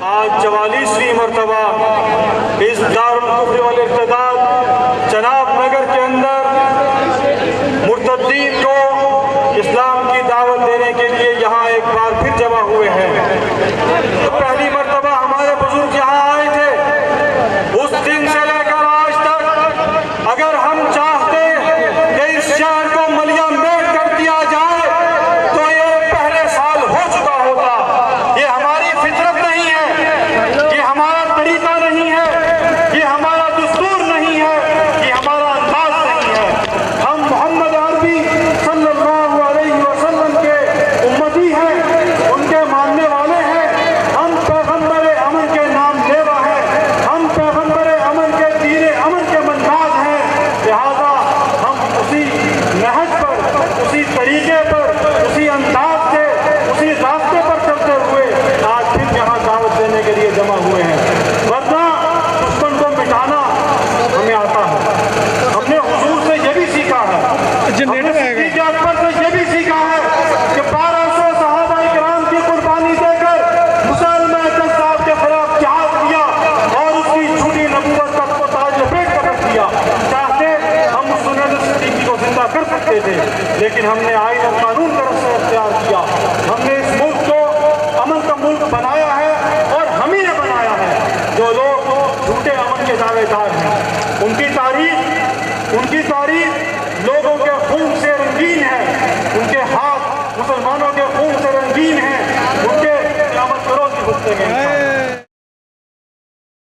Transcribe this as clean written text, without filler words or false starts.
آج 44ویں مرتبہ اس دارالکفر والارتداد جناب نگر کے اندر مرتدین کو اسلام کی دعوت دینے کے لیے یہاں ایک بار پھر جمع ہوئے ہیں۔ پہلی مرتبہ ہمارے بزرگ یہاں آئے تھے، اس دن سے لے کر آج تک اگر ہم چاہتے کہ اس شہر کو ملیا میٹ کر دیا جائے تو یہ پہلے سال ہو چکا ہوتا۔ یہ ہماری فطرت نہیں ہے، یہ ہمارا طریقہ نہیں ہے، یہ ہمارا دستور نہیں ہے، یہ ہمارا انداز نہیں ہے۔ ہم محمد عربی صلی اللہ علیہ وسلم کے امتی ہیں، ان کے ماننے والے ہیں، ہم پیغمبر امن کے نام لیوا ہیں، ہم پیغمبر امن کے دین امن کے منداز ہیں، لہذا ہم اسی نہج پر، اسی طریقے پر، اسی انداز سے، اسی راستے پر چلتے ہوئے آج پھر یہاں دعوت دینے کے لیے جمع ہوئے ہیں۔ ورنہ دشمن کو مٹانا ہمیں آتا ہے، ہم نے حضور سے یہ بھی سیکھا ہے، ہم نے صدیق اکبر سے یہ بھی سیکھا ہے کہ 1200 صحابہ کرام کی قربانی دے کر مسلمہ کذاب کے خلاف جہاد کیا اور اس کی جھوٹی نبوت کا تاج لپیٹ کر رکھ دیا۔ چاہتے ہم سنت صدیقی کو زندہ کر سکتے تھے، لیکن ہم نے آئین اور قانون کا رستہ اختیار کیا۔ ہم نے اس ملک کو امن کا ملک بنایا ہے اور ہم ہی نے بنایا ہے۔ جو لوگ جھوٹے امن کے دعوے دار ہیں، ان کی تاریخ لوگوں